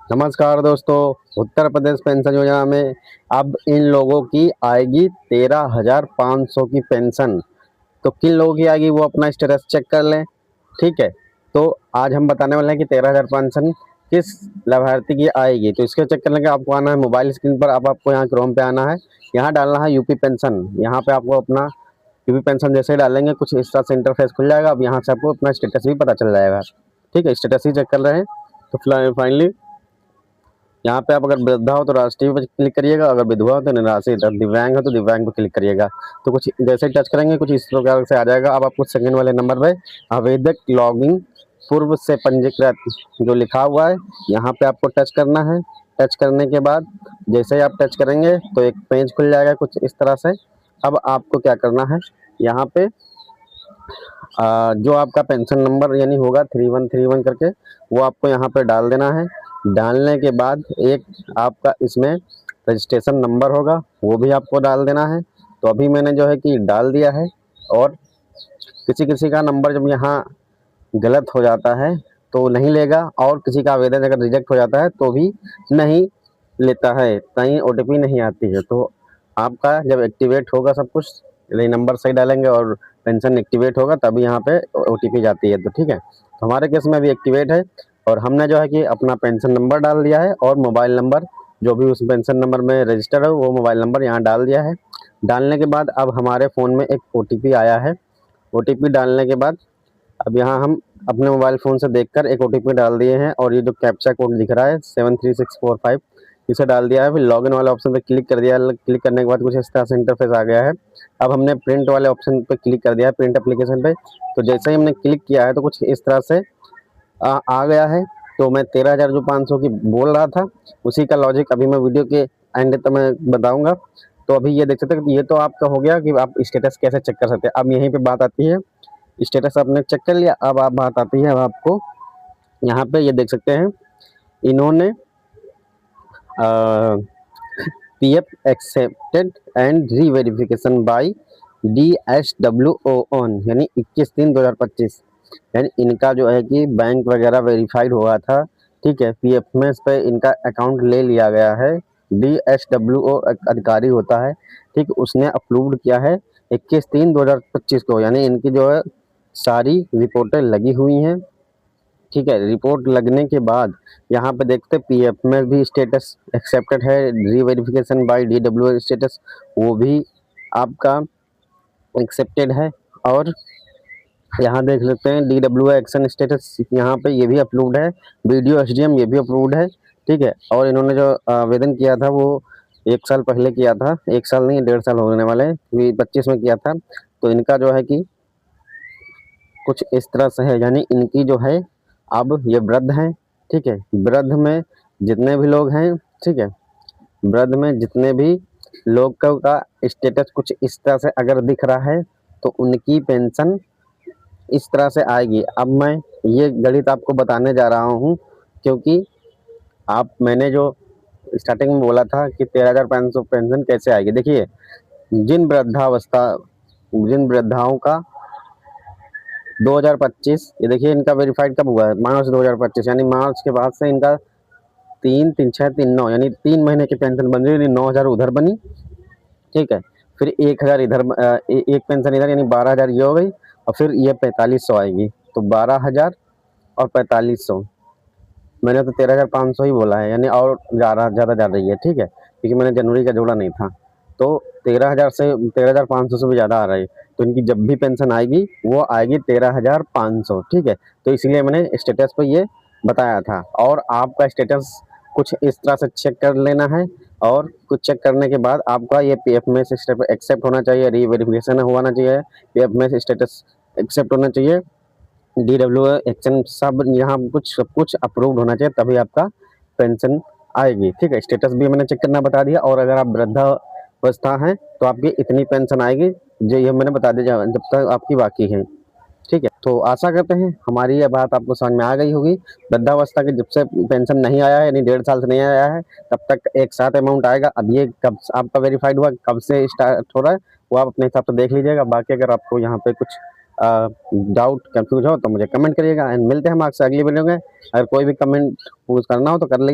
नमस्कार दोस्तों। उत्तर प्रदेश पेंशन योजना में अब इन लोगों की आएगी 13,500 की पेंशन। तो किन लोगों की आएगी वो अपना स्टेटस चेक कर लें। ठीक है, तो आज हम बताने वाले हैं कि 13,000 पेंशन किस लाभार्थी की आएगी। तो इसके चेक करने के आपको आना है मोबाइल स्क्रीन पर। अब आपको यहाँ क्रोम पे आना है, यहाँ डालना है यूपी पेंशन। यहाँ पे आपको अपना यूपी पेंशन जैसे ही डालेंगे कुछ इस तरह से इंटरफेस खुल जाएगा। अब यहाँ से आपको अपना स्टेटस भी पता चल जाएगा। ठीक है, स्टेटस ही चेक कर रहे हैं। तो फाइनली यहाँ पे आप अगर वृद्धा हो तो राष्ट्रीय पे क्लिक करिएगा, अगर विधवा हो तो निराश्रित, और दिव्यांग हो तो दिव्यांग पे क्लिक करिएगा। तो कुछ जैसे ही टच करेंगे कुछ इस प्रकार से आ जाएगा। अब आपको सेकंड वाले नंबर पे आवेदक लॉगिंग पूर्व से पंजीकृत जो लिखा हुआ है यहाँ पे आपको टच करना है। टच करने के बाद जैसे ही आप टच करेंगे तो एक पेज खुल जाएगा कुछ इस तरह से। अब आपको क्या करना है, यहाँ पे जो आपका पेंशन नंबर यानी होगा 3131 करके वो आपको यहाँ पे डाल देना है। डालने के बाद एक आपका इसमें रजिस्ट्रेशन नंबर होगा वो भी आपको डाल देना है। तो अभी मैंने जो है कि डाल दिया है। और किसी किसी का नंबर जब यहाँ गलत हो जाता है तो नहीं लेगा, और किसी का आवेदन अगर रिजेक्ट हो जाता है तो भी नहीं लेता है, कहीं ओटीपी नहीं आती है। तो आपका जब एक्टिवेट होगा सब कुछ, यदि नंबर सही डालेंगे और पेंशन एक्टिवेट होगा तभी यहाँ पे ओटीपी जाती है। तो ठीक है, तो हमारे केस में अभी एक्टिवेट है और हमने जो है कि अपना पेंशन नंबर डाल दिया है और मोबाइल नंबर जो भी उस पेंशन नंबर में रजिस्टर है वो मोबाइल नंबर यहाँ डाल दिया है। डालने के बाद अब हमारे फ़ोन में एक ओटीपी आया है। ओटीपी डालने के बाद अब यहाँ हम अपने मोबाइल फ़ोन से देखकर एक ओटीपी डाल दिए हैं, और ये जो कैप्चा कोड दिख रहा है 73645 इसे डाल दिया है। फिर लॉगिन वाले ऑप्शन पे क्लिक कर दिया। क्लिक करने के बाद कुछ इस तरह से इंटरफेस आ गया है। अब हमने प्रिंट वाले ऑप्शन पे क्लिक कर दिया है, प्रिंट एप्लीकेशन पे। तो जैसे ही हमने क्लिक किया है तो कुछ इस तरह से आ गया है। तो मैं 13,500 की बोल रहा था, उसी का लॉजिक अभी मैं वीडियो के एंड तक मैं बताऊंगा। तो अभी ये देख सकते हैं कि ये तो आपका हो गया कि आप स्टेटस कैसे चेक कर सकते हैं। अब यहीं पे बात आती है, स्टेटस आपने चेक कर लिया, अब आप बात आती है अब आपको यहाँ पे ये देख सकते हैं इन्होंने PF accepted and reverification by DSWO on यानी 21/3/2025, यानी इनका जो है कि बैंक वगैरह वेरीफाइड हुआ था। ठीक है, पीएफ में इस पे इनका अकाउंट ले लिया गया है। DSWO अधिकारी होता है, ठीक, उसने अप्रूव्ड किया है 21/3/2025 को, यानी इनकी जो है सारी रिपोर्टें लगी हुई हैं। ठीक है, रिपोर्ट लगने के बाद यहाँ पे देखते पीएफ में भी स्टेटस एक्सेप्टेड है, रीवेरिफिकेशन बाय DWO स्टेटस वो भी आपका एक्सेप्टेड है। और यहाँ देख सकते हैं DWO एक्शन स्टेटस यहाँ पे ये भी अप्रूव्ड है। वीडियो एसडीएम ये भी अप्रूव्ड है। ठीक है, और इन्होंने जो आवेदन किया था वो 1 साल पहले किया था, 1 साल नहीं 1.5 साल होने वाले हैं, 25 में किया था। तो इनका जो है कि कुछ इस तरह से है, यानी इनकी जो है अब ये वृद्ध हैं। ठीक है, वृद्ध में जितने भी लोग हैं, ठीक है, वृद्ध में जितने भी लोग का स्टेटस कुछ इस तरह से अगर दिख रहा है तो उनकी पेंशन इस तरह से आएगी। अब मैं ये गणित आपको बताने जा रहा हूँ, क्योंकि मैंने जो स्टार्टिंग में बोला था कि 13,500 पेंशन कैसे आएगी। देखिए, जिन वृद्धाओं का 2025, ये देखिए इनका वेरीफाइड कब हुआ है, मार्च 2025, यानी मार्च के बाद से इनका 3 3 6 3 9 यानी 3 महीने की पेंशन बन रही है, यानी 9,000 उधर बनी। ठीक है, फिर 1,000 इधर, एक पेंशन इधर, यानी 12,000 ये हो गई, और फिर ये 4500 आएगी। तो 12,000 और 4500, मैंने तो 13,500 ही बोला है, यानी और ज़्यादा जा रही है। ठीक है, क्योंकि मैंने जनवरी का जोड़ा नहीं था। तो 13,000 से 13,500 से भी ज़्यादा आ रही है। तो इनकी जब भी पेंशन आएगी वो आएगी 13,500। ठीक है, तो इसलिए मैंने स्टेटस पे ये बताया था। और आपका स्टेटस कुछ इस तरह से चेक कर लेना है, और कुछ चेक करने के बाद आपका ये पीएफ में से एक्सेप्ट होना चाहिए, रीवेरिफिकेशन होना चाहिए, पीएफ में से स्टेटस एक्सेप्ट होना चाहिए, DWO एक्शन सब यहाँ कुछ सब कुछ अप्रूव्ड होना चाहिए, तभी आपका पेंशन आएगी। ठीक है, स्टेटस भी मैंने चेक करना बता दिया। और अगर आप वृद्धावस्था हैं तो आपकी इतनी पेंशन आएगी, जो ये मैंने बता दिया जब तक आपकी बाकी है। ठीक है, तो आशा करते हैं हमारी ये बात आपको समझ में आ गई होगी। वृद्धावस्था के जब से पेंशन नहीं आया है, यानी 1.5 साल से नहीं आया है, तब तक एक साथ अमाउंट आएगा। अब ये कब आपका वेरीफाइड हुआ, कब से स्टार्ट हो रहा है, वो आप अपने हिसाब से देख लीजिएगा। बाकी अगर आपको यहाँ पे कुछ डाउट कंफ्यूज हो तो मुझे कमेंट करिएगा, एंड मिलते हैं हम आपसे अगली वीडियो में। अगर कोई भी कमेंट पूछ करना हो तो कर लीजिए।